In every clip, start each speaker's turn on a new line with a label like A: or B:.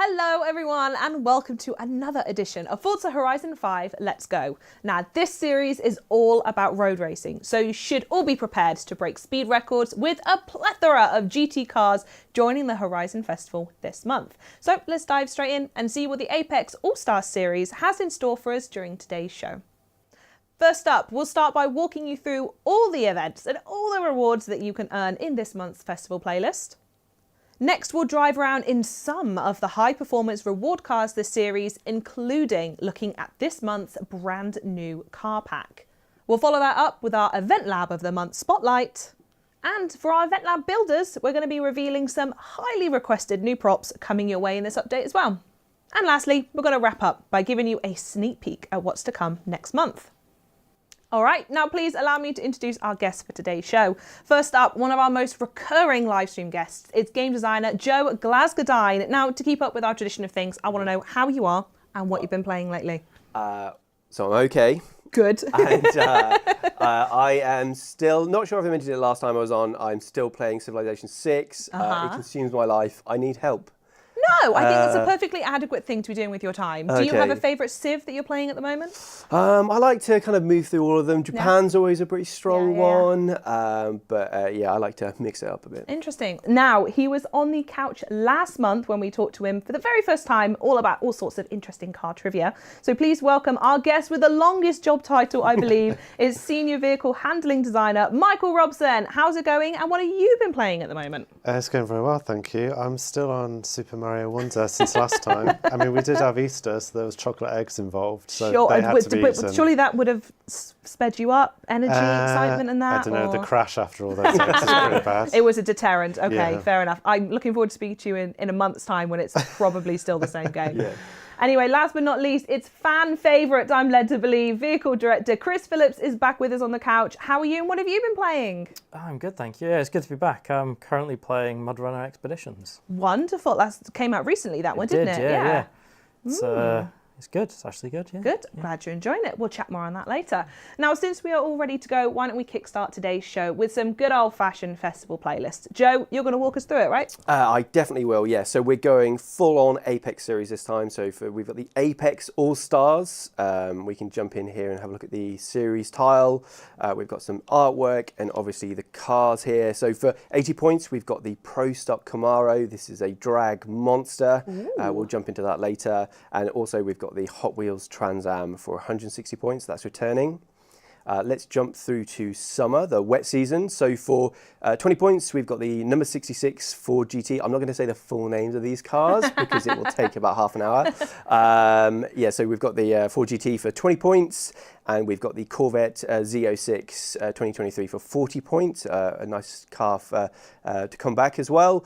A: Hello everyone and welcome to another edition of Forza Horizon 5 Let's Go. Now this series is all about road racing, so you should all be prepared to break speed records with a plethora of GT cars joining the Horizon Festival this month. So let's dive straight in and see what the Apex All-Stars series has in store for us during today's show. First up, we'll start by walking you through all the events and all the rewards that you can earn in this month's festival playlist. Next, we'll drive around in some of the high-performance reward cars this series, including looking at this month's brand new car pack. We'll follow that up with our Event Lab of the Month Spotlight. And for our Event Lab builders, we're going to be revealing some highly requested new props coming your way in this update as well. And lastly, we're going to wrap up by giving you a sneak peek at what's to come next month. All right, now please allow me to introduce our guests for today's show. First up, one of our most recurring livestream guests. It's game designer Joe Glasgow. Now, to keep up with our tradition of things, I want to know how you are and what you've been playing lately.
B: So I'm okay.
A: Good.
B: And I am still, not sure if I mentioned it last time I was on, I'm still playing Civilization 6. It consumes my life. I need help.
A: No, I think that's a perfectly adequate thing to be doing with your time. Do you have a favourite Civ that you're playing at the moment?
B: I like to kind of move through all of them. Japan's always a pretty strong one, but I like to mix it up a bit.
A: Interesting. Now, he was on the couch last month when we talked to him for the very first time, all about all sorts of interesting car trivia. So please welcome our guest with the longest job title, I believe, is Senior Vehicle Handling Designer, Michael Robson. How's it going, and what have you been playing at the moment?
C: It's going very well, thank you. I'm still on Super Mario Wonder since last time. I mean, we did have Easter, so there was chocolate eggs involved, so they had to be eaten.
A: Surely that would have sped you up, energy, excitement and that?
C: I don't know, the crash after all those eggs is pretty bad.
A: It was a deterrent, okay, fair enough. I'm looking forward to speaking to you in a month's time when it's probably still the same game. Anyway, last but not least, it's fan favourite, I'm led to believe, vehicle director Chris Phillips is back with us on the couch. How are you and what have you been playing?
D: I'm good, thank you. Yeah, it's good to be back. I'm currently playing Mud Runner Expeditions.
A: Wonderful. That came out recently, that one, didn't it?
D: Yeah. It's good. It's actually good, yeah.
A: Good. Glad you're enjoying it. We'll chat more on that later. Now, since we are all ready to go, why don't we kickstart today's show with some good old-fashioned festival playlists. Joe, you're going to walk us through it, right?
B: I definitely will, yeah. So we're going full-on Apex series this time. So we've got the Apex All-Stars. We can jump in here and have a look at the series tile. We've got some artwork and obviously the cars here. So for 80 points, we've got the Pro Stock Camaro. This is a drag monster. We'll jump into that later. And also we've got the Hot Wheels Trans Am for 160 points. That's returning. Let's jump through to summer, the wet season. So for 20 points, we've got the number 66 Ford GT. I'm not going to say the full names of these cars because it will take about half an hour. So we've got the Ford GT for 20 points. And we've got the Corvette Z06 2023 for 40 points, a nice car to come back as well.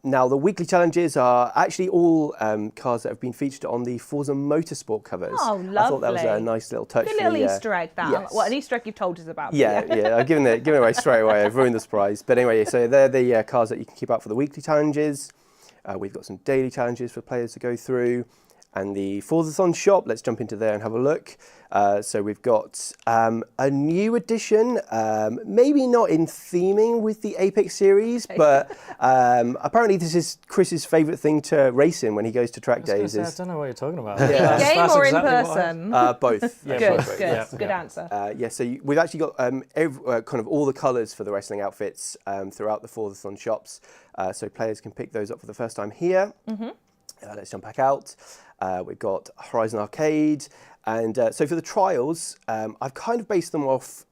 B: Now, the weekly challenges are actually all cars that have been featured on the Forza Motorsport covers.
A: Oh, lovely.
B: I thought that was a nice little touch.
A: Good little Easter egg, that.
B: Yes.
A: Well, an Easter egg you've told us about.
B: Yeah. I've given it away straight away. I've ruined the surprise. But anyway, so they're the cars that you can keep up for the weekly challenges. We've got some daily challenges for players to go through. And the Forzathon shop, let's jump into there and have a look. So we've got a new addition, maybe not in theming with the Apex series, but apparently this is Chris's favourite thing to race in when he goes to track days.
D: I don't know what you're talking about.
A: Game or in person?
B: Both.
A: Good answer.
B: So we've actually got kind of all the colours for the wrestling outfits throughout the Forzathon shops. So players can pick those up for the first time here. Let's jump back out. We've got Horizon Arcade. And so for the trials, I've kind of based them off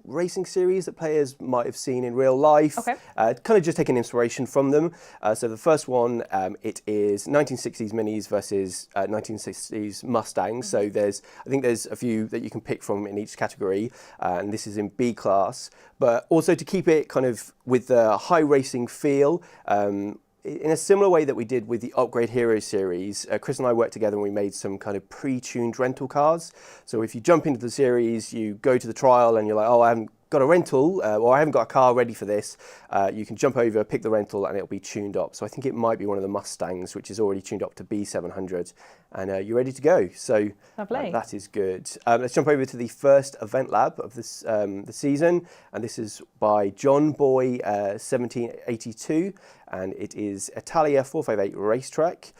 B: racing series that players might have seen in real life. Kind of just taking inspiration from them. So the first one, it is 1960s Minis versus 1960s Mustangs. So I think there's a few that you can pick from in each category. And this is in B class. But also to keep it kind of with the high racing feel, in a similar way that we did with the Upgrade Heroes series, Chris and I worked together and we made some kind of pre-tuned rental cars. So if you jump into the series, you go to the trial and you're like, oh, I haven't got a rental, or I haven't got a car ready for this, you can jump over, pick the rental, and it'll be tuned up. So I think it might be one of the Mustangs, which is already tuned up to B700, and you're ready to go. So that is good. Let's jump over to the first event lab of this the season, and this is by John Boy 1782, and it is Italia 458 racetrack.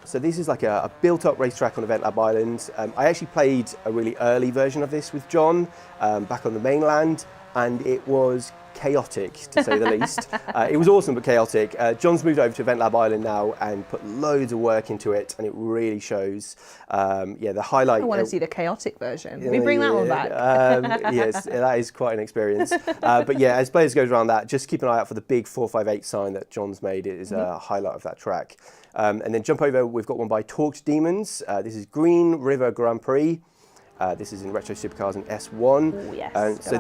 B: So this is like a built-up racetrack on Event Lab Island. I actually played a really early version of this with John back on the mainland, and it was chaotic, to say the least. It was awesome, but chaotic. John's moved over to Event Lab Island now and put loads of work into it, and it really shows. The highlight.
A: I want to see the chaotic version. Can we bring that one back?
B: Yes, that is quite an experience. But yeah, as players go around that, just keep an eye out for the big 458 sign that John's made. It is a highlight of that track. And then jump over, we've got one by Torqued Demons. This is Green River Grand Prix. This is in Retro Supercars and S1.
A: Ooh, yes.
B: So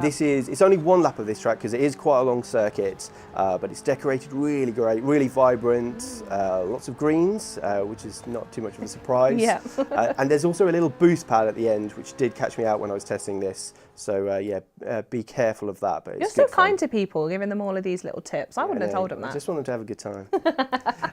B: it's only one lap of this track because it is quite a long circuit, but it's decorated really great, really vibrant, lots of greens, which is not too much of a surprise.
A: Yeah.
B: And there's also a little boost pad at the end, which did catch me out when I was testing this. So be careful of that. But
A: You're so kind to people, giving them all of these little tips. I wouldn't have told them that.
B: I just want them to have a good time.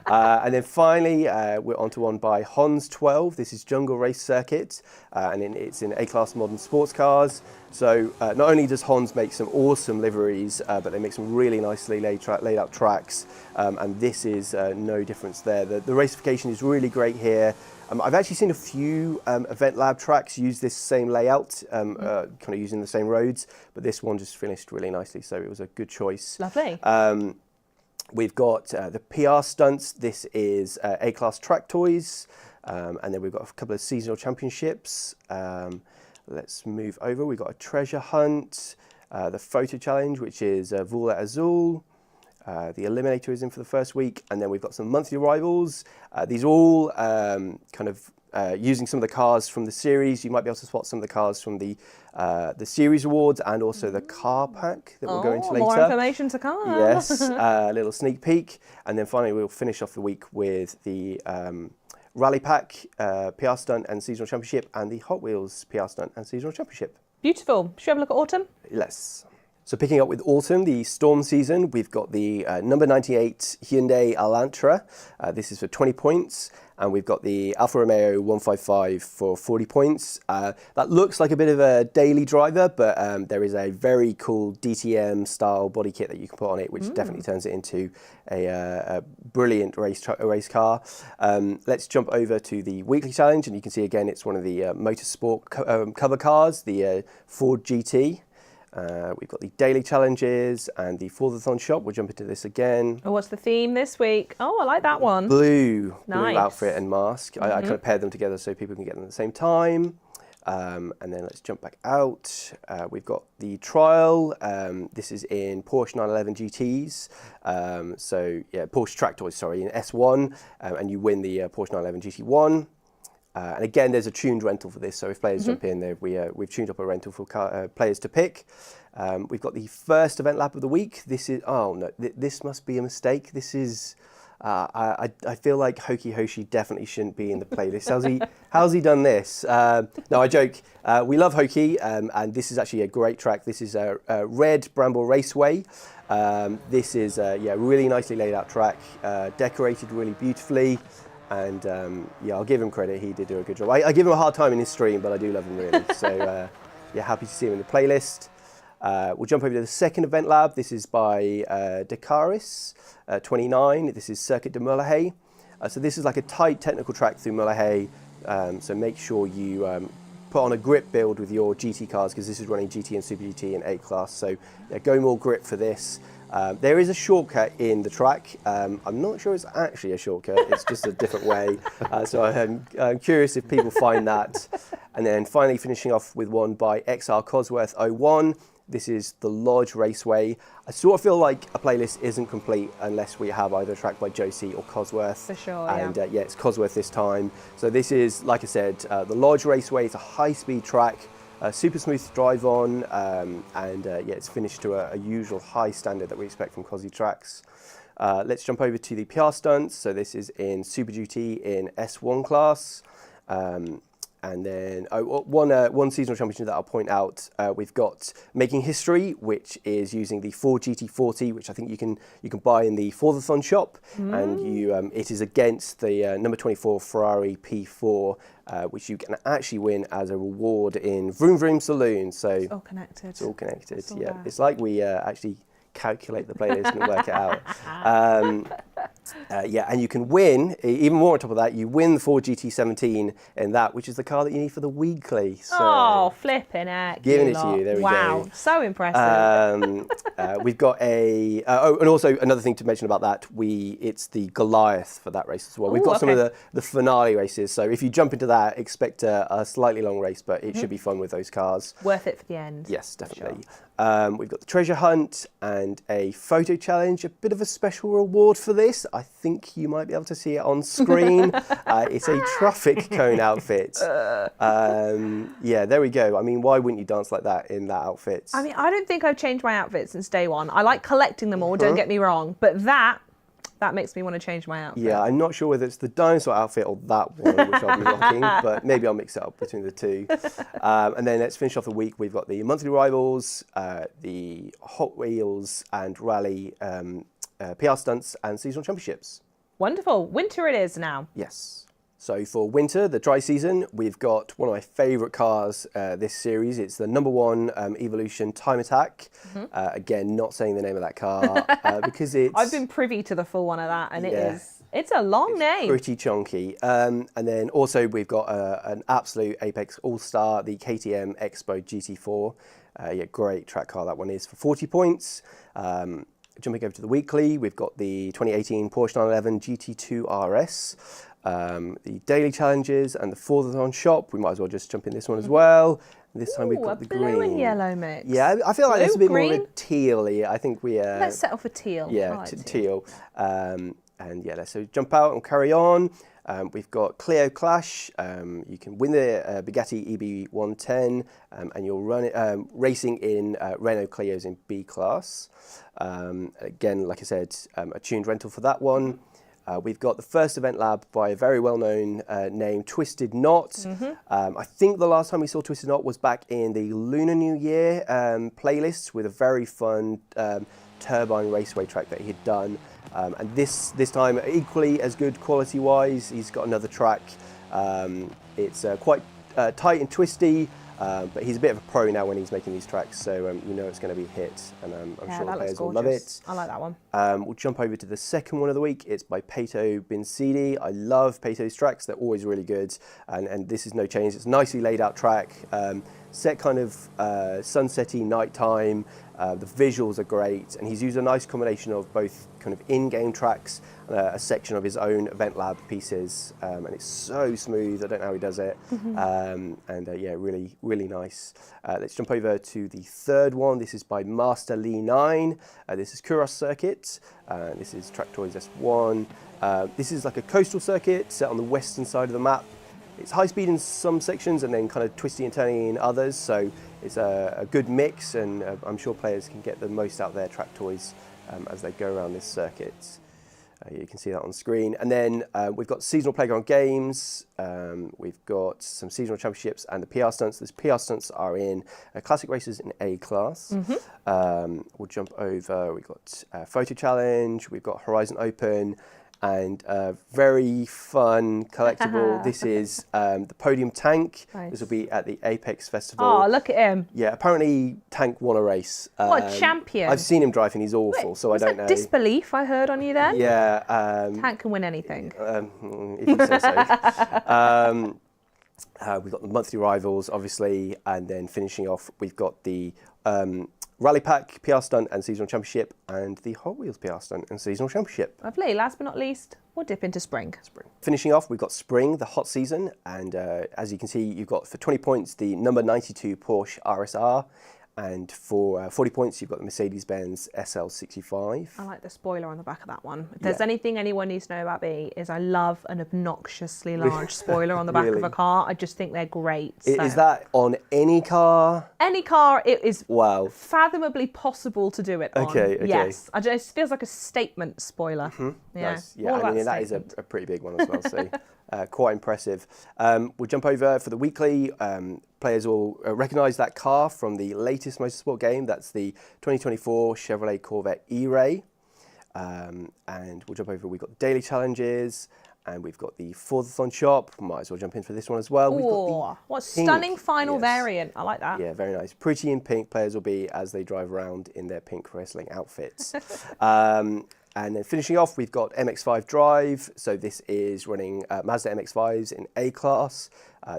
B: And then finally, we're onto one by Hans 12. This is Jungle Race Circuit, and it's in A-Class modern sports cars. So not only does Hans make some awesome liveries, but they make some really nicely laid out tracks, and this is no difference there. The racification is really great here. I've actually seen a few Event Lab tracks use this same layout, kind of using the same roads, but this one just finished really nicely, so it was a good choice.
A: Lovely.
B: We've got the PR stunts. This is A-Class Track Toys, and then we've got a couple of seasonal championships. Let's move over. We've got a treasure hunt, the photo challenge, which is Vula Azul. The Eliminator is in for the first week, and then we've got some monthly rivals. These are all kind of using some of the cars from the series. You might be able to spot some of the cars from the series awards and also the car pack that we'll go into later.
A: More information to come.
B: Yes, a little sneak peek. And then finally we'll finish off the week with the Rally Pack, PR Stunt and Seasonal Championship, and the Hot Wheels PR Stunt and Seasonal Championship.
A: Beautiful. Should we have a look at autumn?
B: Let's. So picking up with autumn, the storm season, we've got the number 98 Hyundai Elantra. This is for 20 points. And we've got the Alfa Romeo 155 for 40 points. That looks like a bit of a daily driver, but there is a very cool DTM style body kit that you can put on it, which definitely turns it into a brilliant race car. Let's jump over to the weekly challenge, and you can see again, it's one of the motorsport cover cars, the Ford GT. We've got the daily challenges and the Forzathon shop. We'll jump into this again.
A: Oh, what's the theme this week? Oh, I like that one.
B: Blue
A: Nice.
B: outfit and mask. I kind of paired them together so people can get them at the same time. And then let's jump back out. We've got the trial. This is in Porsche 911 GTs. Porsche Track Toys, sorry, in S1. And you win the Porsche 911 GT1. And again, there's a tuned rental for this, so if players jump in there, we've tuned up a rental for players to pick. We've got the first event lap of the week. This is, this must be a mistake. This is, I feel like Hoki Hoshi definitely shouldn't be in the playlist. How's he done this? No, I joke. We love Hoki, and this is actually a great track. This is a Red Bramble Raceway. This is a really nicely laid out track, decorated really beautifully. And I'll give him credit, he did do a good job. I give him a hard time in his stream, but I do love him really. So happy to see him in the playlist. We'll jump over to the second event lab. This is by Dakaris 29. This is Circuit de Mullahay. So this is like a tight technical track through Mullahay. So make sure you put on a grip build with your GT cars, because this is running GT and Super GT in A-Class. So go more grip for this. There is a shortcut in the track. I'm not sure it's actually a shortcut, it's just a different way. So I'm curious if people find that. And then finally finishing off with one by XR Cosworth 01. This is the Lodge Raceway. I sort of feel like a playlist isn't complete unless we have either a track by Josie or Cosworth.
A: For sure,
B: and it's Cosworth this time. So this is, like I said, the Lodge Raceway. It's a high-speed track. Super smooth to drive on, it's finished to a usual high standard that we expect from Cosy tracks. Let's jump over to the PR stunts. So this is in Super Duty in S1 class, and And then one seasonal championship that I'll point out, we've got Making History, which is using the Ford GT40, which I think you can buy in the Forza shop, and it is against the number 24 Ferrari P4, which you can actually win as a reward in Vroom Vroom Saloon. So
A: it's all connected.
B: It's all connected. Yeah,
A: that.
B: it's like we actually calculate the playlist and work it out. And you can win, even more on top of that, you win the Ford GT17 in that, which is the car that you need for the weekly. So
A: flipping heck.
B: Giving it to you, there we go.
A: Wow, so impressive.
B: We've got and also another thing to mention about that, it's the Goliath for that race as well. We've got some of the finale races, so if you jump into that, expect a slightly long race, but it should be fun with those cars.
A: Worth it for the end.
B: Yes, definitely. We've got the treasure hunt and a photo challenge, a bit of a special reward for this. I think you might be able to see it on screen. It's a traffic cone outfit. Yeah, there we go. I mean, why wouldn't you dance like that in that outfit?
A: I mean, I don't think I've changed my outfit since day one. I like collecting them all, don't get me wrong, but that makes me want to change my outfit.
B: Yeah, I'm not sure whether it's the dinosaur outfit or that one, which I'll be rocking, but maybe I'll mix it up between the two. And then let's finish off the week. We've got the monthly rivals, the Hot Wheels and Rally PR stunts and seasonal championships.
A: Wonderful. Winter it is now.
B: Yes. So for winter, the dry season, we've got one of my favourite cars this series. It's the number 1 Evolution Time Attack. Again, not saying the name of that car because it's...
A: I've been privy to the full one of that, and it's a long name.
B: Pretty chunky. And then also we've got an absolute Apex All-Star, the KTM Expo GT4. Great track car that one is for 40 points. Jumping over to the weekly, we've got the 2018 Porsche 911 GT2 RS. The daily challenges and the Forza shop. We might as well just jump in this one as well. This time we've got the green.
A: Blue and yellow mix.
B: Yeah, I feel like that's a bit
A: green.
B: more of a teal-y. I think we...
A: Let's settle for teal.
B: Yeah, teal. And yeah, let's jump out and carry on. We've got Clio Clash. You can win the Bugatti EB110 and you'll run it racing in Renault Clios in B class. Again, like I said, a tuned rental for that one. We've got the first event lab by a very well-known name, Twisted Knot. I think the last time we saw Twisted Knot was back in the Lunar New Year playlist with a very fun turbine raceway track that he'd done. And this time, equally as good quality-wise, he's got another track. It's quite tight and twisty, but he's a bit of a pro now when he's making these tracks, so you know it's going to be a hit, and I'm sure the players will love it.
A: I like that one.
B: We'll jump over to the second one of the week. It's by Pato Binsidi. I love Pato's tracks. They're always really good, and this is no change. It's a nicely laid out track, set kind of sunsetty nighttime. The visuals are great, and he's used a nice combination of both kind of in-game tracks and a section of his own event lab pieces, and it's so smooth. I don't know how he does it, yeah, really, really nice. Let's jump over to the third one. This is by Master Lee 9. This is Kuros Circuit. This is Tracktoys S1. This is like a coastal circuit set on the western side of the map. It's high speed in some sections and then kind of twisty and turny in others, so it's a good mix, and I'm sure players can get the most out of their track toys as they go around this circuit. You can see that on screen. And then we've got seasonal playground games, we've got some seasonal championships and the PR stunts. Those PR stunts are in classic races in A class. We'll jump over, we've got photo challenge, we've got Horizon Open, and very fun collectible. This is the Podium Tank.
A: Nice.
B: This will be at the Apex Festival.
A: Oh, look at him.
B: Yeah, apparently Tank won a race.
A: What a champion.
B: I've seen him drive and he's awful, so I don't know.
A: Disbelief I heard on you then?
B: Yeah.
A: Tank can win anything.
B: If you say so. We've got the monthly rivals, obviously, and then finishing off, we've got the Rally Pack PR Stunt and Seasonal Championship, and the Hot Wheels PR Stunt and Seasonal Championship.
A: Lovely. Last but not least, we'll dip into spring.
B: Finishing off, we've got spring, the hot season, and as you can see, you've got for 20 points the number 92 Porsche RSR, and for 40 points, you've got the Mercedes-Benz SL65.
A: I like the spoiler on the back of that one. If there's anything anyone needs to know about me, is I love an obnoxiously large spoiler on the back of a car. I just think they're great.
B: Is that on any car?
A: Any car, it is
B: fathomably
A: possible to do it on.
B: Okay.
A: Yes. It feels like a statement spoiler. Yeah.
B: Nice. Yeah, I mean, that is a pretty big one as well. So quite impressive. We'll jump over for the weekly. Players will recognise that car from the latest motorsport game. That's the 2024 Chevrolet Corvette E-Ray. And we'll jump over, we've got daily challenges, and we've got the Forza shop. Might as well jump in for this one as well. We've got the
A: what stunning final variant. I like that.
B: Yeah, very nice. Pretty in pink players will be as they drive around in their pink wrestling outfits. And then finishing off, we've got MX-5 Drive. So this is running Mazda MX-5s in A-Class.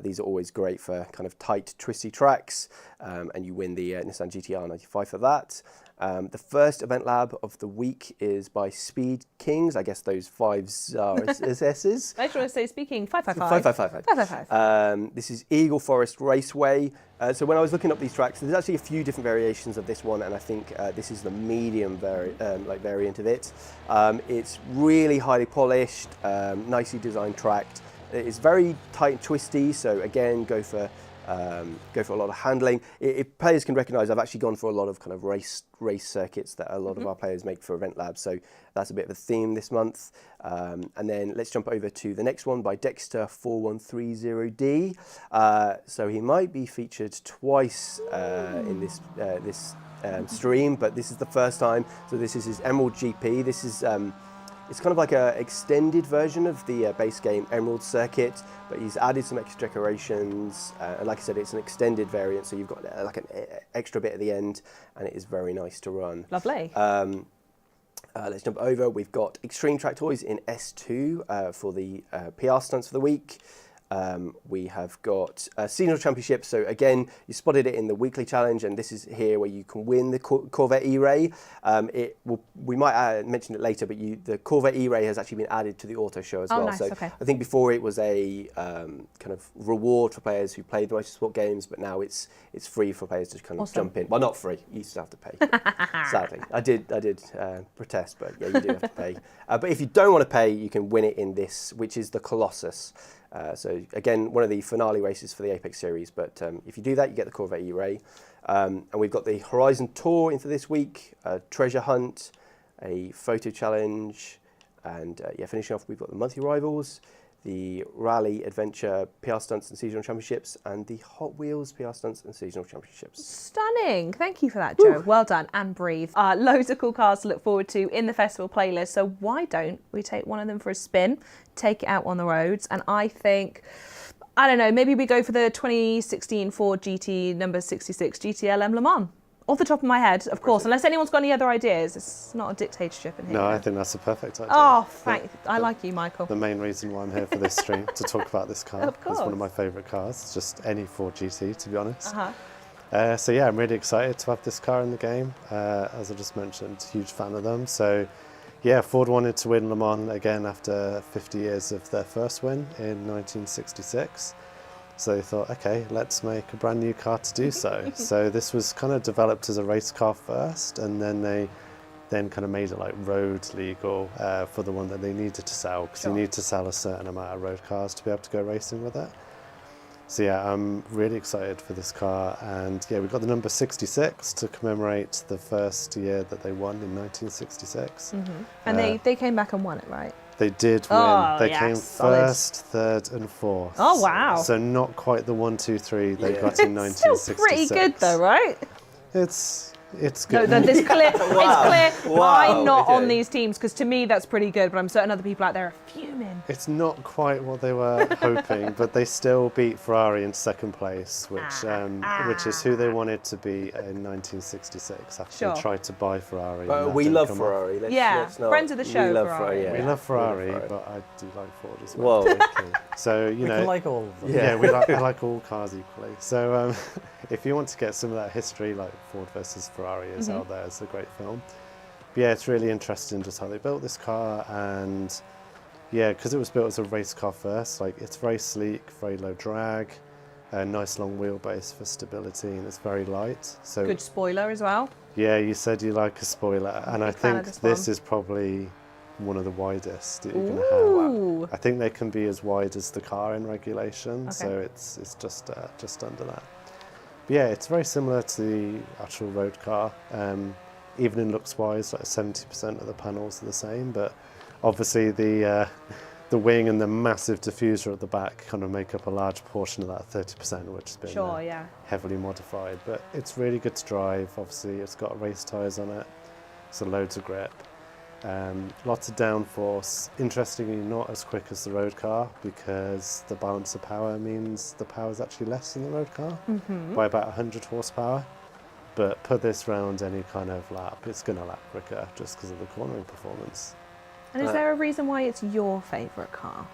B: These are always great for kind of tight, twisty tracks. And you win the Nissan GT-R 95 for that. The first event lab of the week is by Speed Kings. I guess those 5s are S's.
A: I just want to say speaking 555.
B: 555. This is Eagle Forest Raceway. So when I was looking up these tracks, there's actually a few different variations of this one, and I think this is the medium variant of it. It's really highly polished, nicely designed tracked. It's very tight and twisty, so again, go for a lot of handling. If players can recognise, I've actually gone for a lot of kind of race circuits that a lot of our players make for event labs, so that's a bit of a theme this month. And then let's jump over to the next one by Dexter 4130D. So he might be featured twice in this stream, but this is the first time. So this is his Emerald GP. This is it's kind of like an extended version of the base game Emerald Circuit, but he's added some extra decorations. And like I said, it's an extended variant, so you've got like an extra bit at the end, and it is very nice to run.
A: Lovely.
B: Let's jump over. We've got Extreme Track Toys in S2 for the PR stunts for the week. We have got seasonal championships. So again, you spotted it in the weekly challenge, and this is here where you can win the Corvette E-Ray. We might mention it later, but the Corvette E-Ray has actually been added to the auto show as well.
A: Nice,
B: so
A: okay.
B: I think before it was a kind of reward for players who played the motorsport games, but now it's free for players to kind of jump in. Well, not free. You still have to pay. Sadly, I did protest, but yeah, you do have to pay. But if you don't want to pay, you can win it in this, which is the Colossus. So again, one of the finale races for the Apex series, but if you do that, you get the Corvette E-Ray. And we've got the Horizon Tour into this week, a treasure hunt, a photo challenge, and finishing off, we've got the monthly rivals, the Rally Adventure PR Stunts and Seasonal Championships, and the Hot Wheels PR Stunts and Seasonal Championships. Stunning.
A: Thank you for that, Joe. Woo. Well done, and breathe. Loads of cool cars to look forward to in the festival playlist, so why don't we take one of them for a spin, take it out on the roads, and I think, I don't know, maybe we go for the 2016 Ford GT number 66 GTLM Le Mans. Off the top of my head, of course, unless anyone's got any other ideas. It's not a dictatorship in here.
C: No, I think that's a perfect idea.
A: Oh, I like you, Michael.
C: The main reason why I'm here for this stream, to talk about this car.
A: Of course.
C: It's one of my favourite cars, just any Ford GT, to be honest. So yeah, I'm really excited to have this car in the game. As I just mentioned, huge fan of them. So yeah, Ford wanted to win Le Mans again after 50 years of their first win in 1966. So they thought, okay, let's make a brand new car to do so. So this was kind of developed as a race car first, and then they kind of made it like road legal for the one that they needed to sell, because you need to sell a certain amount of road cars to be able to go racing with it. So yeah, I'm really excited for this car, and yeah, we've got the number 66 to commemorate the first year that they won in 1966.
A: And they came back and won it, right?
C: They did win.
A: Oh,
C: they
A: yes,
C: came
A: solid.
C: first, third, and fourth.
A: Oh wow!
C: So not quite the 1, 2, 3 they got in 1966.
A: Still pretty good though, right?
C: It's good.
A: No, it's clear.
B: Wow.
A: It's clear.
B: Wow.
A: I'm not
B: Okay.
A: on these teams because to me that's pretty good, but I'm certain other people out there are fuming.
C: It's not quite what they were hoping, but they still beat Ferrari in second place, which is who they wanted to be in 1966 after
A: Sure.
C: they tried to buy Ferrari. and
B: But
C: that
B: we
C: didn't
B: love
C: come off.
B: Ferrari.
A: Let's friends of the show,
B: We love
A: Ferrari.
B: yeah.
C: We love Ferrari,
B: Ferrari.
C: but I do like Ford as well.
B: Whoa.
C: Okay. So you
D: We
C: know,
D: can like all of them.
C: yeah, I like all cars equally. So if you want to get some of that history, like Ford versus Ferrari is out there, it's a great film. But yeah, it's really interesting just how they built this car, and yeah, because it was built as a race car first, like it's very sleek, very low drag, a nice long wheelbase for stability, and it's very light. So
A: Good spoiler as well.
C: yeah, you said you like a spoiler, and I
A: Big fan of
C: think
A: this
C: this is probably one of the widest that you're going to
A: Ooh.
C: have. I think they can be as wide as the car in regulation,
A: Okay.
C: so it's just under that. But yeah, it's very similar to the actual road car. Even in looks wise, like 70% of the panels are the same, but obviously the the wing and the massive diffuser at the back kind of make up a large portion of that 30%, which has been
A: Sure, yeah.
C: heavily modified. But it's really good to drive. Obviously, it's got race tyres on it, so loads of grip. Lots of downforce. Interestingly, not as quick as the road car, because the balance of power means the power is actually less than the road car by about 100 horsepower. But put this round any kind of lap, it's going to lap quicker just because of the cornering performance.
A: And is there a reason why it's your favourite car?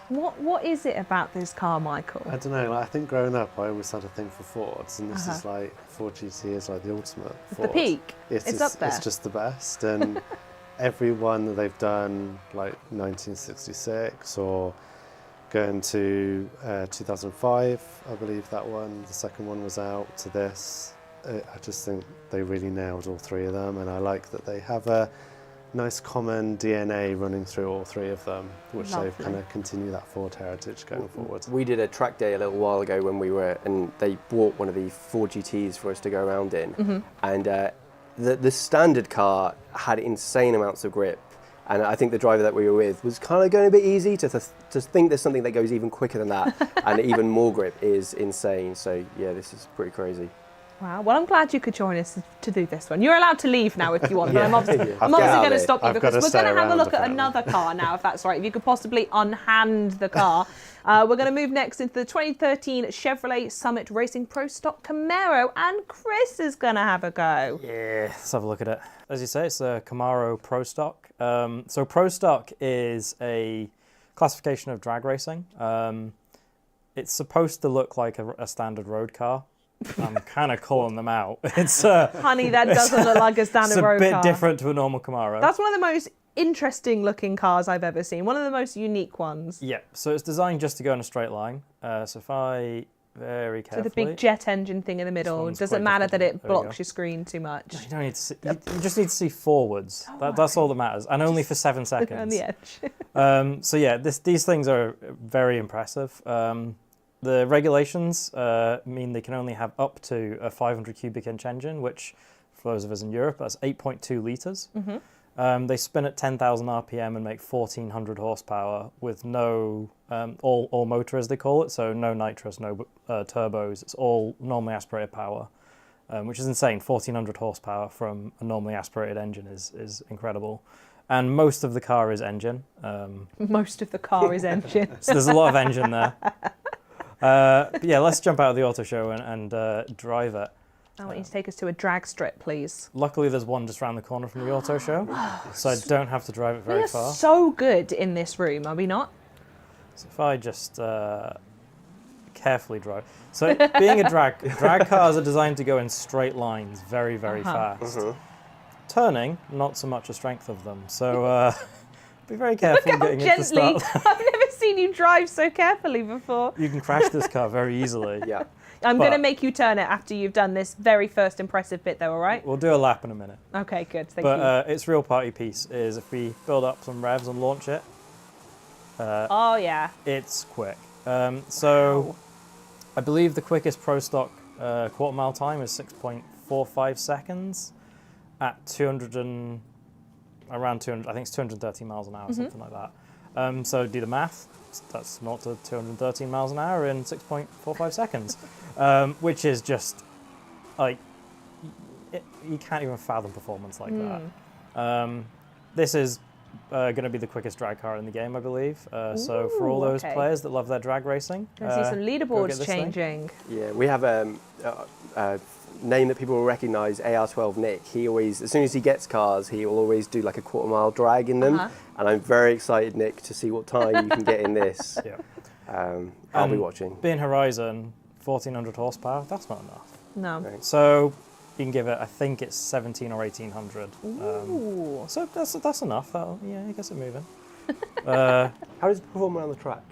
A: What is it about this car, Michael?
C: I don't know. Like, I think growing up, I always had a thing for Fords, and this is like Ford GT is like the ultimate Ford.
A: The peak. It's up there.
C: It's just the best, and every one that they've done, like 1966 or going to 2005, I believe that one. The second one was out to this. I just think they really nailed all three of them, and I like that they have a nice common DNA running through all three of them, which they've kind of continue that Ford heritage going forward.
B: We did a track day a little while ago when we were, and they bought one of the Ford GTs for us to go around in, and the standard car had insane amounts of grip, and I think the driver that we were with was kind of going a bit easy to think there's something that goes even quicker than that and even more grip is insane. So yeah, this is pretty crazy.
A: Wow, well, I'm glad you could join us to do this one. You're allowed to leave now if you want, but I'm obviously
B: Get out
A: going to
B: of
A: stop you
C: I've
A: because
C: gotta
A: we're going to
C: stay
A: have a
C: around
A: look at
C: apparently.
A: another car now, if that's right. If you could possibly unhand the car. We're going to move next into the 2013 Chevrolet Summit Racing Pro Stock Camaro, and Chris is going to have a go.
D: Yeah, let's have a look at it. As you say, it's a Camaro Pro Stock. So Pro Stock is a classification of drag racing. It's supposed to look like a standard road car. I'm kind of calling them out. It's
A: Honey, that doesn't look like a standard road car.
D: It's a bit different to a normal Camaro.
A: That's one of the most interesting looking cars I've ever seen. One of the most unique ones.
D: Yeah, so it's designed just to go in a straight line. So if I very carefully...
A: So the big jet engine thing in the middle,
D: one's
A: doesn't
D: quite
A: matter that it
D: difficult. There we
A: blocks
D: go.
A: your screen too much.
D: You don't need to see, you just need to see forwards. That's all that matters, and only for 7 seconds.
A: On the edge.
D: So yeah, these things are very impressive. The regulations mean they can only have up to a 500 cubic inch engine, which for those of us in Europe, that's 8.2 litres. They spin at 10,000 RPM and make 1,400 horsepower with no, all motor as they call it, so no nitrous, no turbos. It's all normally aspirated power, which is insane. 1,400 horsepower from a normally aspirated engine is incredible. And most of the car is engine.
A: Most of the car is engine.
D: So there's a lot of engine there. But yeah, let's jump out of the auto show and drive it.
A: I want you to take us to a drag strip, please.
D: Luckily, there's one just around the corner from the auto show, so I don't have to drive it very
A: We are
D: far.
A: so good in this room, are we not?
D: So if I just carefully drive. So being a drag cars are designed to go in straight lines very, very fast. Turning, not so much a strength of them. So be very careful
A: Look how
D: getting into the
A: gently.
D: start.
A: I've never seen you drive so carefully before.
D: You can crash this car very easily.
B: Yeah.
A: I'm going to
D: But-
A: make you turn it after you've done this very first impressive bit, though, all right?
D: We'll do a lap in a minute.
A: Okay, good. Thank you.
D: But its real party piece is if we build up some revs and launch it,
A: Oh, yeah.
D: it's quick. So I believe the quickest Pro Stock quarter mile time is 6.45 seconds at 200 and around 200. I think it's 230 miles an hour, something like that. So do the math. That's 0 to 213 miles an hour in 6.45 seconds, which is just like you can't even fathom performance like that. This is going to be the quickest drag car in the game, I believe. So for all those
A: okay.
D: players that love their drag racing,
A: I see some
D: go get
A: leaderboards
D: this thing.
A: changing.
B: Yeah, we have a name that people will recognise, AR12 Nick. He always, as soon as he gets cars, he will always do like a quarter mile drag in them. And I'm very excited, Nick, to see what time you can get in this.
D: Yeah.
B: I'll be watching.
D: Being Horizon, 1,400 horsepower, that's not enough.
A: No.
B: Right.
D: So you can give it, I think it's 17 or 1,800.
A: Ooh.
D: So that's enough. Yeah, I guess it's moving.
B: How does it perform around the track?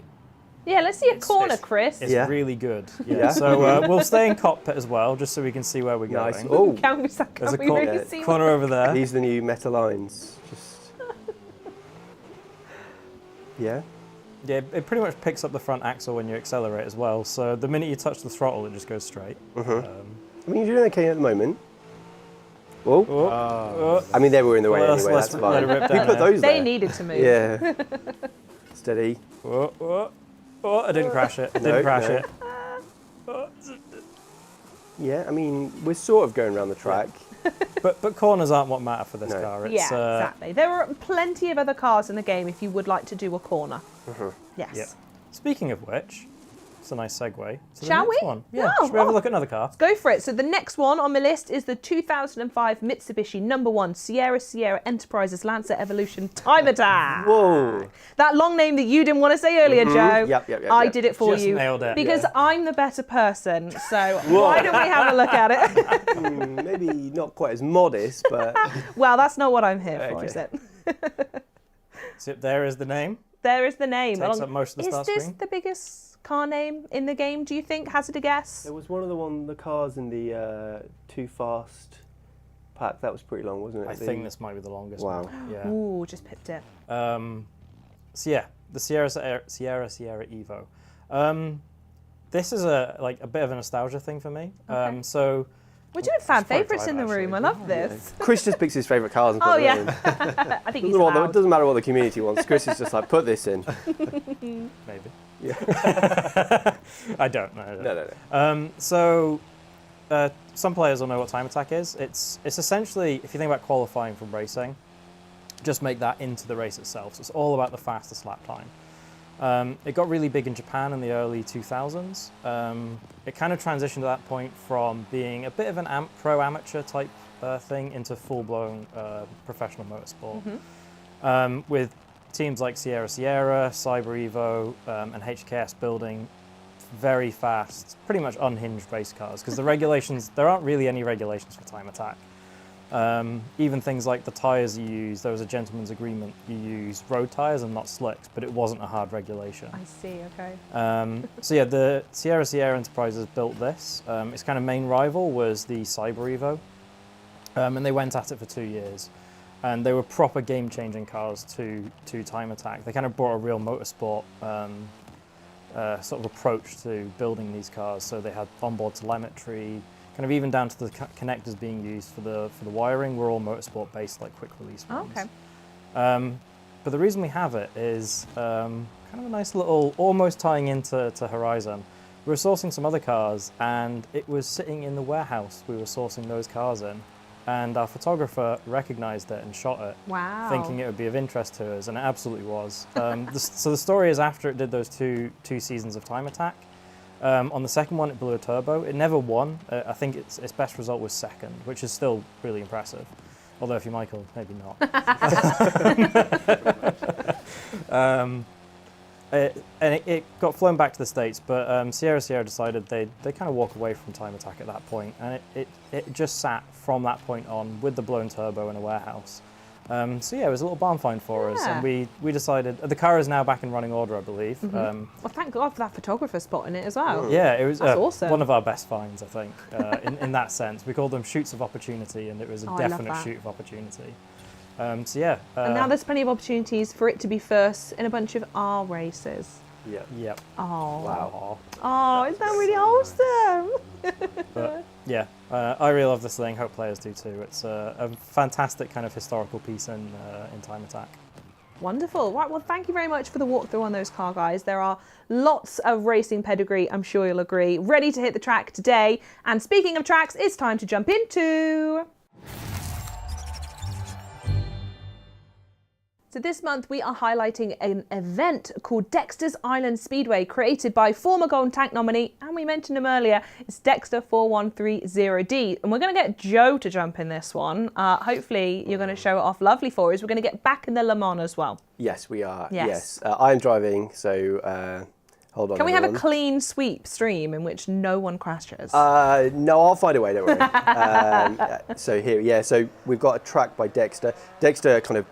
A: Yeah, let's see a corner, Chris.
D: It's
B: Yeah.
D: really good. Yeah.
B: Yeah.
D: So we'll stay in cockpit as well, just so we can see where we're going.
B: Nice. Oh,
A: Can we,
D: There's a
A: can we really see
D: corner over there.
B: these are the new metal lines. Just yeah.
D: Yeah, it pretty much picks up the front axle when you accelerate as well. So the minute you touch the throttle, it just goes straight.
B: I mean, you're doing okay at the moment. Oh, I mean, they were in the way
D: Well,
B: anyway.
D: let's
B: That's
D: let
B: fine.
D: it rip
B: Who
D: down
B: put
D: there.
B: those
A: They
B: there?
A: needed to move.
B: Yeah. Steady.
D: Oh, I didn't crash it. Didn't crash it.
B: Yeah, I mean, we're sort of going around the track.
D: But corners aren't what matter for this
B: No.
D: car. It's,
A: Yeah, exactly. There are plenty of other cars in the game if you would like to do a corner. Yes.
D: Yeah. Speaking of which, it's a nice segue to the
A: Shall
D: next
A: we?
D: one. Yeah.
A: Oh,
D: Should we have a look at another car?
A: Go for it. So the next one on my list is the 2005 Mitsubishi #1 Sierra Enterprises Lancer Evolution Time Attack.
B: Whoa.
A: That long name that you didn't want to say earlier, Joe.
B: Yep.
A: I did it for
D: Just
A: you
D: nailed it.
A: because I'm the better person. So why don't we have a look at it?
B: Maybe not quite as modest, but
A: Well, that's not what I'm here for,
B: Okay.
A: is it?
D: So there is the name.
A: There is the name.
D: Takes up most of the
A: Is
D: start
A: this
D: screen.
A: the biggest car name in the game, do you think? Hazard a guess?
B: there was one of the cars in the Too Fast pack. That was pretty long, wasn't it?
D: I think this might be the longest
B: Wow.
D: one. Yeah.
A: Ooh, just pipped it.
D: So yeah, the Sierra Evo. This is a bit of a nostalgia thing for me.
A: Okay.
D: So
A: We're doing fan
D: quite
A: favourites
D: bright,
A: in the room. I
D: actually.
A: love this.
B: Chris just picks his favourite cars and puts
A: Oh,
B: them in.
A: yeah. I think he's
B: Doesn't,
A: allowed.
B: it doesn't matter what the community wants. Chris is just like, put this in.
D: maybe.
B: Yeah.
D: I don't know.
B: No.
D: So some players will know what time attack is. It's essentially, if you think about qualifying from racing, just make that into the race itself. So it's all about the fastest lap time. It got really big in Japan in the early 2000s. It kind of transitioned at that point from being a bit of an pro-amateur type thing into full-blown professional motorsport. With teams like Sierra, Cyber Evo, and HKS building very fast, pretty much unhinged race cars, because the regulations, there aren't really any regulations for time attack. Even things like the tyres you use, there was a gentleman's agreement, you use road tyres and not slicks, but it wasn't a hard regulation.
A: I see, okay.
D: So yeah, the Sierra Enterprises built this. Its kind of main rival was the Cyber Evo, and they went at it for 2 years. And they were proper game-changing cars to time attack. They kind of brought a real motorsport sort of approach to building these cars. So they had onboard telemetry, kind of even down to the connectors being used for the wiring were all motorsport-based, like quick-release ones.
A: Okay.
D: But the reason we have it is kind of a nice little, almost tying into Horizon. We were sourcing some other cars, and it was sitting in the warehouse we were sourcing those cars in. And our photographer recognized it and shot it,
A: Wow.
D: thinking it would be of interest to us, and it absolutely was. So the story is, after it did those two seasons of time attack, on the second one it blew a turbo. It never won. I think its best result was second, which is still really impressive. Although if you're Michael, maybe not. It got flown back to the States, but Sierra decided they'd kind of walk away from time attack at that point, and it just sat from that point on with the blown turbo in a warehouse. So yeah, it was a little barn find for us, and we decided, the car is now back in running order, I believe.
A: Well, thank God for that photographer spotting it as well.
D: Yeah, it was
A: That's awesome.
D: one of our best finds, I think, in that sense. We called them shoots of opportunity, and it was a
A: Oh, I love
D: definite
A: that.
D: shoot of opportunity. So yeah.
A: And now there's plenty of opportunities for it to be first in a bunch of R races.
B: Yeah.
D: Yep.
A: Oh.
B: Wow.
A: Oh, isn't that really awesome?
D: But yeah, I really love this thing. Hope players do too. It's a fantastic kind of historical piece in time attack.
A: Wonderful. Right, well, thank you very much for the walkthrough on those car guys. There are lots of racing pedigree, I'm sure you'll agree, ready to hit the track today. And speaking of tracks, it's time to jump into... So this month we are highlighting an event called Dexter's Island Speedway, created by former Golden Tank nominee, and we mentioned him earlier, it's Dexter4130D. And we're going to get Joe to jump in this one. Hopefully you're going to show it off lovely for us. We're going to get back in the Le Mans as well.
B: Yes, we are.
A: Yes.
B: I'm driving, so hold on.
A: Can we have a
B: everyone.
A: clean sweep stream in which no one crashes?
B: No, I'll find a way, don't worry. So here, yeah, so we've got a track by Dexter. Dexter kind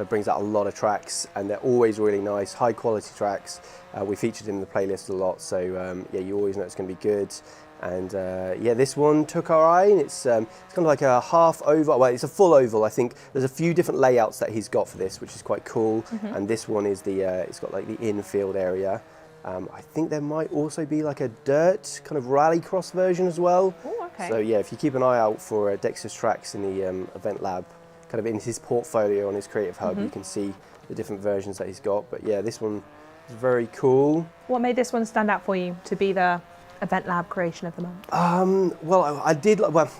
B: of brings out a lot of tracks, and they're always really nice, high quality tracks. We featured him in the playlist a lot, so yeah, you always know it's going to be good. And yeah, this one took our eye, and it's kind of like a half oval, well, it's a full oval. I think there's a few different layouts that he's got for this, which is quite cool. And this one is it's got like the infield area. I think there might also be like a dirt kind of rallycross version as well.
A: Oh, okay.
B: So yeah, if you keep an eye out for Dexter's tracks in the event lab, kind of in his portfolio on his Creative Hub, you can see the different versions that he's got. But yeah, this one is very cool.
A: What made this one stand out for you to be the Event Lab creation of the month?
B: Well, I did. Well,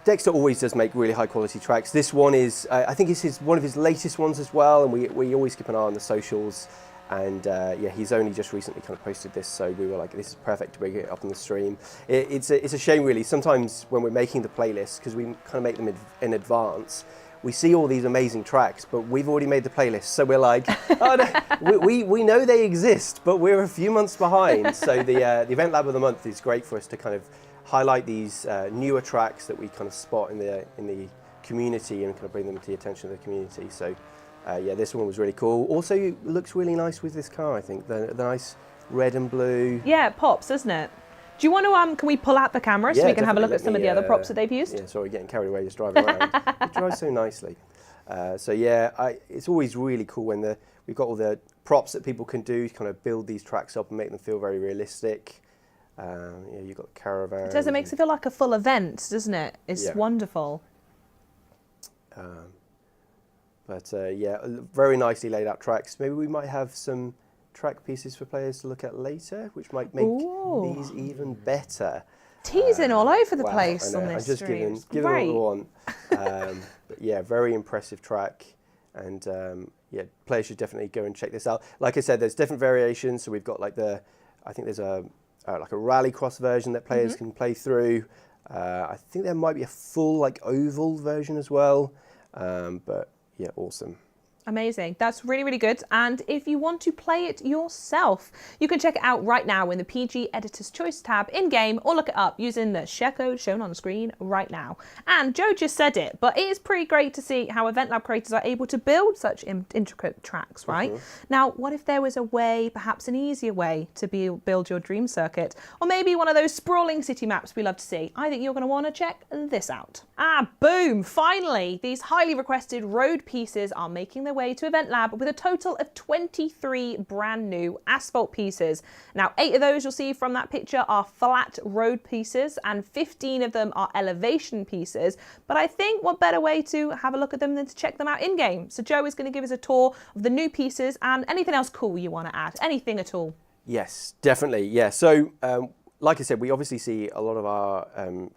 B: Dexter always does make really high quality tracks. This one is, I think it's one of his latest ones as well, and we always keep an eye on the socials. And yeah, he's only just recently kind of posted this, so we were like, this is perfect to bring it up on the stream. It's a shame really, sometimes when we're making the playlist, because we kind of make them in advance, we see all these amazing tracks, but we've already made the playlist, so we're like, oh no, we know they exist, but we're a few months behind. So the Event Lab of the Month is great for us to kind of highlight these newer tracks that we kind of spot in the community and kind of bring them to the attention of the community. So yeah, this one was really cool. Also looks really nice with this car, I think. The nice red and blue.
A: Yeah, it pops, doesn't it? Do you want to, can we pull out the camera so we can have a look at some of the other props that they've used?
B: Yeah, sorry, getting carried away just driving around. It drives so nicely. So yeah, it's always really cool when we've got all the props that people can do, kind of build these tracks up and make them feel very realistic. Yeah, you've got the caravan.
A: It does, it makes it feel like a full event, doesn't it? It's wonderful.
B: But yeah, very nicely laid out tracks. Maybe we might have some track pieces for players to look at later, which might make these even better.
A: Teasing all over the
B: wow,
A: place on this
B: I'm just
A: stream.
B: giving what we want. But yeah, very impressive track. And yeah, players should definitely go and check this out. Like I said, there's different variations. So we've got like I think there's like a rallycross version that players can play through. I think there might be a full like oval version as well. But yeah, awesome.
A: Amazing. That's really, really good. And if you want to play it yourself, you can check it out right now in the PG Editor's Choice tab in-game, or look it up using the share code shown on the screen right now. And Joe just said it, but it is pretty great to see how Event Lab creators are able to build such intricate tracks, right? Now, what if there was a way, perhaps an easier way, to build your dream circuit? Or maybe one of those sprawling city maps we love to see? I think you're going to want to check this out. Boom! Finally, these highly requested road pieces are making their way to Event Lab with a total of 23 brand new asphalt pieces. Now, 8 of those you'll see from that picture are flat road pieces and 15 of them are elevation pieces. But I think what better way to have a look at them than to check them out in game. So Joe is going to give us a tour of the new pieces and anything else cool you want to add, anything at all.
B: Yes, definitely. Yeah. So like I said, we obviously see a lot of our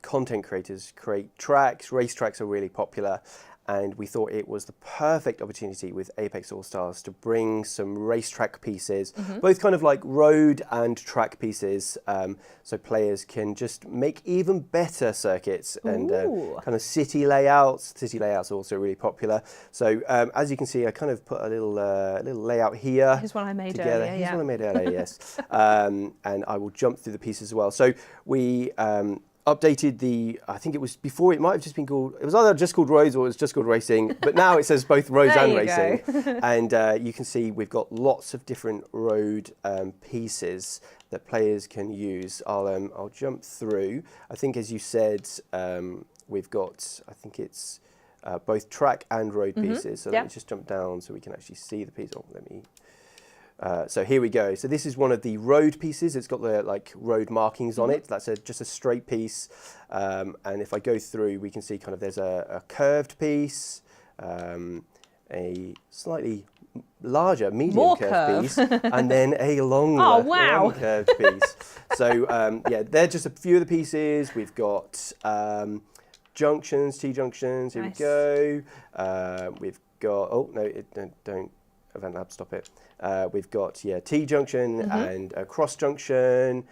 B: content creators create tracks. Race tracks are really popular. And we thought it was the perfect opportunity with Apex All-Stars to bring some racetrack pieces, both kind of like road and track pieces, so players can just make even better circuits and kind of city layouts. City layouts are also really popular. So as you can see, I kind of put a little layout here.
A: Here's one I made
B: together.
A: earlier.
B: Here's one I made earlier, yes. And I will jump through the pieces as well. So we updated I think it was before, it might have just been called, it was either just called roads or it was just called racing, but now it says both roads and racing. And you can see we've got lots of different road pieces that players can use. I'll jump through. I think, as you said, we've got, I think it's both track and road pieces. So let me just jump down so we can actually see the piece. Oh, let me. So here we go. So this is one of the road pieces. It's got the like road markings on it. That's just a straight piece. And if I go through, we can see kind of there's a curved piece, a slightly larger medium curved piece, and then a longer long curved piece. So yeah, they're just a few of the pieces. We've got junctions, T-junctions. Here we go. We've got, oh no, don't Event Lab, stop it. We've got T-junction and a cross junction.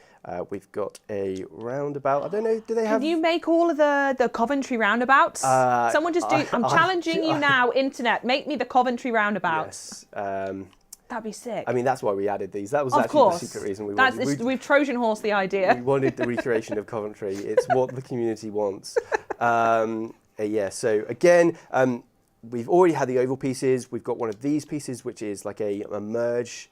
B: We've got a roundabout. I don't know, do they have...
A: Can you make all of the Coventry roundabouts? Someone just do... I'm challenging you now, internet. Make me the Coventry roundabout.
B: Yes.
A: That'd be sick.
B: I mean, that's why we added these. That was actually the secret reason we wanted.
A: We've Trojan horse the idea.
B: We wanted the recreation of Coventry. It's what the community wants. Yeah, so again... we've already had the oval pieces. We've got one of these pieces, which is like a merge.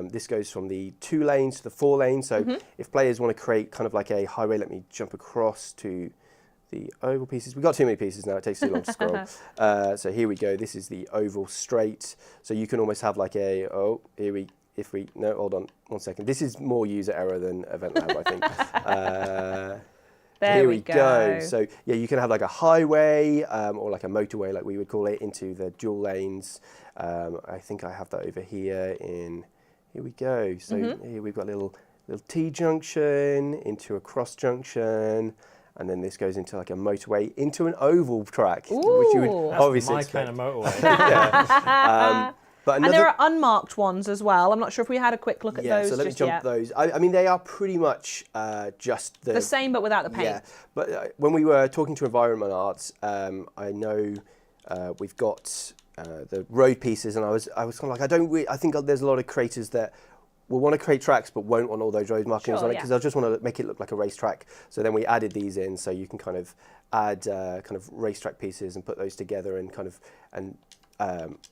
B: This goes from the 2 lanes to the 4 lanes. So if players want to create kind of like a highway, let me jump across to the oval pieces. We've got too many pieces now. It takes too long to scroll. So here we go. This is the oval straight. So you can almost have like a, no, hold on 1 second. This is more user error than Event Lab, I think.
A: There
B: Here
A: we go.
B: So yeah, you can have like a highway or like a motorway, like we would call it, into the dual lanes. I think I have that over here in. Here we go. So here we've got a little T junction into a cross junction. And then this goes into like a motorway into an oval track, which you would
D: That's
B: obviously
D: my
B: expect.
D: kind of motorway.
B: But
A: And there are unmarked ones as well. I'm not sure if we had a quick look at those
B: so let me
A: just
B: jump
A: yet.
B: those. I mean, they are pretty much just
A: The same, but without the paint.
B: Yeah, but when we were talking to Environment Arts, I know we've got the road pieces, and I was kind of like, I think there's a lot of creators that will want to create tracks but won't want all those road markings on it because they'll just want to make it look like a racetrack. So then we added these in, so you can kind of add kind of racetrack pieces and put those together and kind of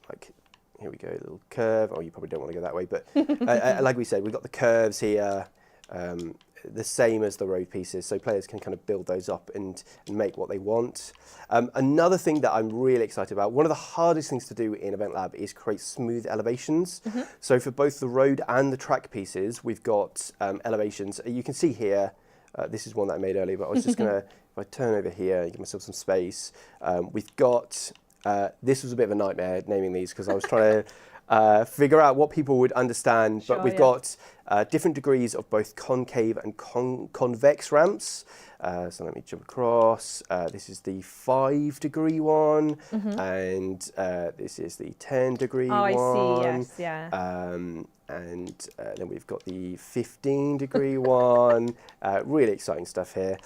B: like. Here we go, a little curve. Oh, you probably don't want to go that way, but like we said, we've got the curves here, the same as the road pieces, so players can kind of build those up and make what they want. Another thing that I'm really excited about, one of the hardest things to do in Event Lab is create smooth elevations. So for both the road and the track pieces, we've got elevations. You can see here, this is one that I made earlier, but I was just gonna, if I turn over here, give myself some space, we've got, this was a bit of a nightmare naming these because I was trying to figure out what people would understand, but we've got different degrees of both concave and convex ramps. So let me jump across. This is the 5-degree one, and this is the 10-degree one.
A: Oh, I see, yes, yeah.
B: And then we've got the 15-degree one. Really exciting stuff here.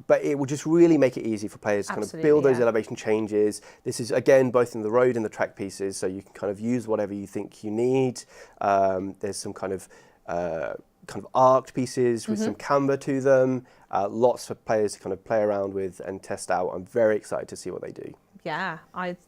B: But it will just really make it easy for players to kind of build those elevation changes. This is, again, both in the road and the track pieces, so you can kind of use whatever you think you need. There's some kind of arced pieces with some camber to them. Lots for players to kind of play around with and test out. I'm very excited to see what they do.
A: Yeah,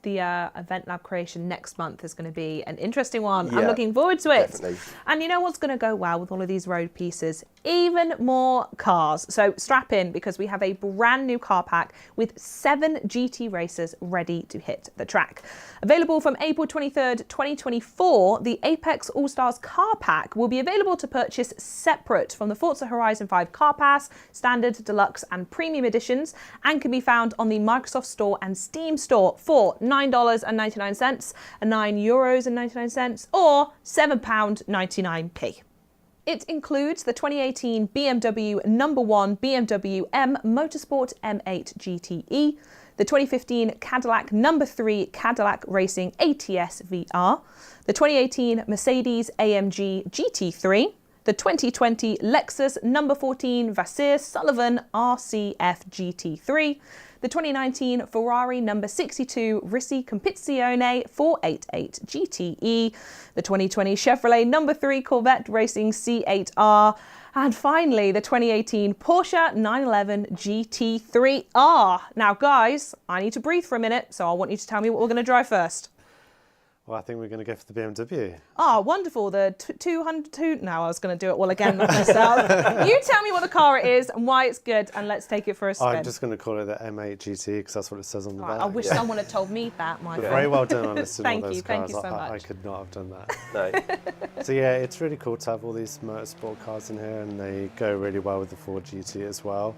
A: the Event Lab creation next month is going to be an interesting one.
B: Yeah,
A: I'm looking forward to it.
B: Definitely.
A: And you know what's going to go well with all of these road pieces? Even more cars. So strap in, because we have a brand new car pack with 7 GT racers ready to hit the track. Available from April 23rd, 2024, the Apex All-Stars car pack will be available to purchase separate from the Forza Horizon 5 car pass, standard, deluxe and premium editions, and can be found on the Microsoft Store and Steam Store for $9.99 and €9.99 or £7.99p. It includes the 2018 BMW number 1 BMW M Motorsport M8 GTE, the 2015 Cadillac number 3 Cadillac Racing ATS VR, the 2018 Mercedes AMG GT3, the 2020 Lexus number 14 Vasir Sullivan RCF GT3, the 2019 Ferrari number 62 Ricci Competizione 488 GTE, the 2020 Chevrolet number 3 Corvette Racing C8R, and finally the 2018 Porsche 911 GT3R. Now guys, I need to breathe for a minute, so I want you to tell me what we're going to drive first.
C: Well, I think we're going to go for the BMW.
A: Oh, wonderful. The 202. Now I was going to do it all again myself. You tell me what the car it is and why it's good, and let's take it for a spin.
C: I'm just going to call it the M8 GT because that's what it says on the back.
A: I wish someone had told me that, my friend.
C: Very well done on listing all those
A: Thank
C: cars.
A: you so much.
C: I could not have done that.
B: No.
C: So yeah, it's really cool to have all these motorsport cars in here, and they go really well with the Ford GT as well.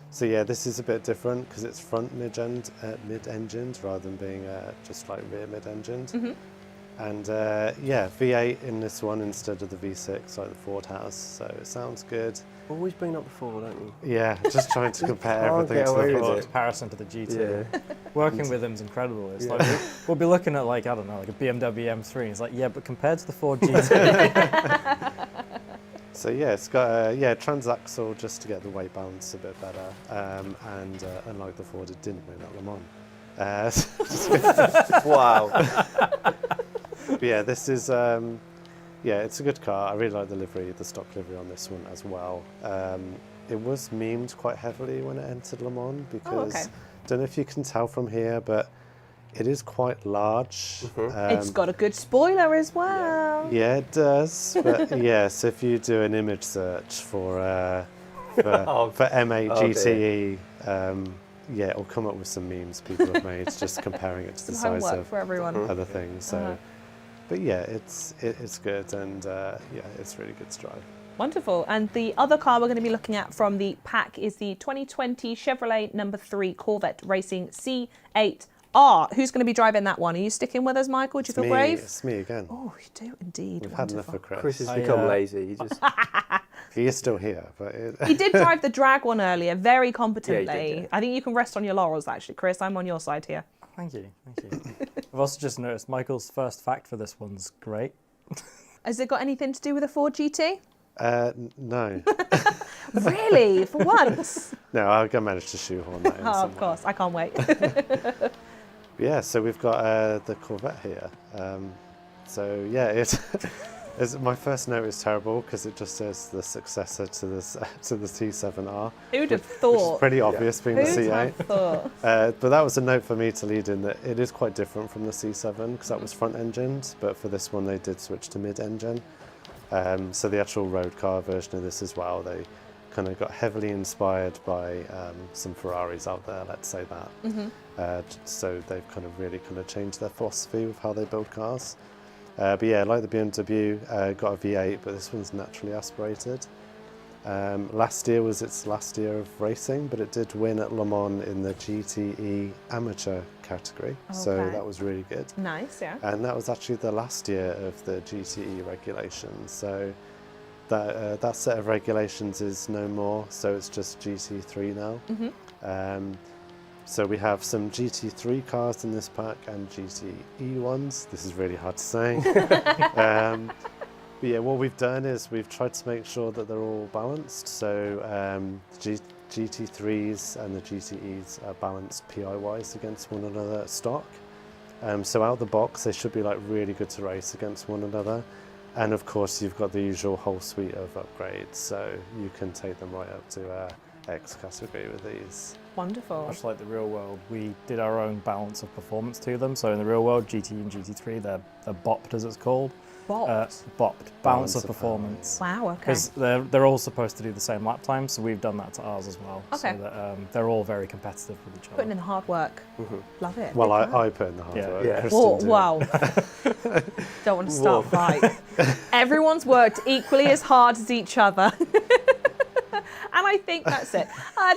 C: So yeah, this is a bit different because it's front mid-engined rather than being just like rear mid-engined. And yeah, V8 in this one instead of the V6 like the Ford has, so it sounds good.
B: Always bring up the Ford, don't you?
C: Yeah, just trying to compare
B: Can't
C: everything
B: get away
C: to the
B: with
C: Ford.
B: it.
D: Comparison to the GT.
B: Yeah.
D: Working with him is incredible. It's like we'll be looking at like, I don't know, like a BMW M3. It's like, yeah, but compared to the Ford GT.
C: So yeah, it's got a transaxle just to get the weight balance a bit better, and unlike the Ford, it didn't win at Le Mans.
B: Wow.
C: But yeah, this is yeah, it's a good car. I really like the livery, the stock livery on this one as well. It was memed quite heavily when it entered Le Mans because I don't know if you can tell from here, but it is quite large.
A: It's got a good spoiler as well.
C: Yeah, it does. But yes, if you do an image search for M8 GTE, yeah, it'll come up with some memes people have made just comparing it to the size of
A: for everyone.
C: other things. So, but yeah, it's good, and yeah, it's really good to drive.
A: Wonderful. And the other car we're going to be looking at from the pack is the 2020 Chevrolet No. 3 Corvette Racing C8R. Who's going to be driving that one? Are you sticking with us, Michael? Do you feel brave?
C: It's me again.
A: Oh, you do indeed.
C: We've had enough of Chris.
B: Chris has become lazy. He just
C: He is still here, but
A: He did drive the drag one earlier very competently.
B: Yeah, he did, yeah.
A: I think you can rest on your laurels, actually, Chris. I'm on your side here.
D: Thank you. I've also just noticed Michael's first fact for this one's great.
A: Has it got anything to do with a Ford GT?
C: no.
A: Really? For once?
C: No, I managed to shoehorn that in
A: Oh,
C: somewhere.
A: of course. I can't wait.
C: Yeah, so we've got the Corvette here. So yeah, my first note is terrible because it just says the successor to the C7R.
A: Who'd have
C: Which is
A: thought?
C: pretty obvious being the
A: Who'd
C: C8.
A: have thought?
C: But that was a note for me to lead in that it is quite different from the C7 because that was front-engined, but for this one they did switch to mid-engine. So the actual road car version of this as well, they kind of got heavily inspired by some Ferraris out there, let's say that. So they've kind of really changed their philosophy with how they build cars. But yeah, like the BMW, got a V8, but this one's naturally aspirated. Last year was its last year of racing, but it did win at Le Mans in the GTE amateur category, so that was really good.
A: Nice, yeah.
C: And that was actually the last year of the GTE regulations, so that set of regulations is no more, so it's just GT3 now. So we have some GT3 cars in this pack and GTE ones. This is really hard to say. But yeah, what we've done is we've tried to make sure that they're all balanced. So GT3s and the GTEs are balanced PI-wise against one another at stock. So out the box, they should be like really good to race against one another. And of course, you've got the usual whole suite of upgrades. So you can take them right up to X category with these.
A: Wonderful.
D: Much like the real world, we did our own balance of performance to them. So in the real world, GT and GT3, they're bopped as it's called.
A: Bopped?
D: Bopped. Balance of performance.
A: Wow, okay.
D: Because they're all supposed to do the same lap time, so we've done that to ours as well.
A: Okay.
D: So that they're all very competitive with each other.
A: Putting in the hard work. Love it.
C: Well,
A: Good plan.
C: I put in the hard work.
B: Yeah.
C: Kristen
A: Whoa,
C: did.
A: wow. Don't want to start a fight. Everyone's worked equally as hard as each other. And I think that's it.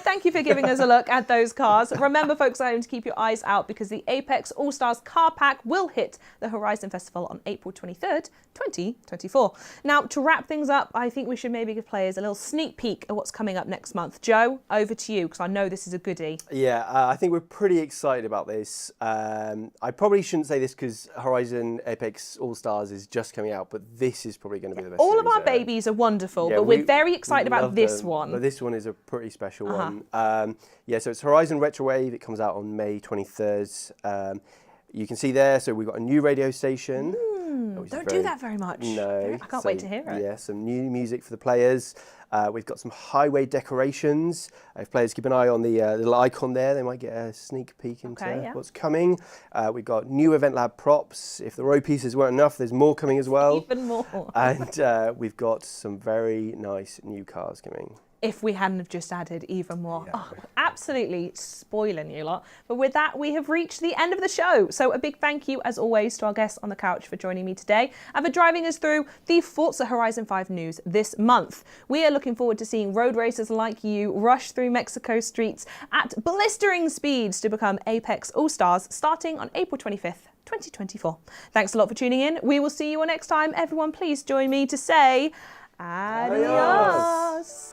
A: Thank you for giving us a look at those cars. Remember, folks at home, to keep your eyes out because the Apex All-Stars car pack will hit the Horizon Festival on April 23rd, 2024. Now, to wrap things up, I think we should maybe give players a little sneak peek at what's coming up next month. Joe, over to you, because I know this is a goodie.
B: Yeah, I think we're pretty excited about this. I probably shouldn't say this because Horizon Apex All-Stars is just coming out, but this is probably going to be the best
A: All of
B: series
A: our
B: ever.
A: babies are wonderful,
B: Yeah,
A: but we're very excited
B: we
A: about
B: love
A: this
B: them,
A: one.
B: But this one is a pretty special one. Yeah, so it's Horizon Retrowave. It comes out on May 23rd. You can see there, so we've got a new radio station.
A: Don't do that very much.
B: No.
A: I can't wait to hear it.
B: Yeah, some new music for the players. We've got some highway decorations. If players keep an eye on the little icon there, they might get a sneak peek into what's coming. We've got new Event Lab props. If the row pieces weren't enough, there's more coming as well.
A: Even more.
B: And we've got some very nice new cars coming.
A: If we hadn't have just added even more.
B: Yeah.
A: Oh, absolutely spoiling you lot. But with that, we have reached the end of the show. So a big thank you, as always, to our guests on the couch for joining me today and for driving us through the Forza Horizon 5 news this month. We are looking forward to seeing road racers like you rush through Mexico streets at blistering speeds to become Apex All-Stars starting on April 25th. 2024. Thanks a lot for tuning in. We will see you all next time. Everyone, please join me to say adios.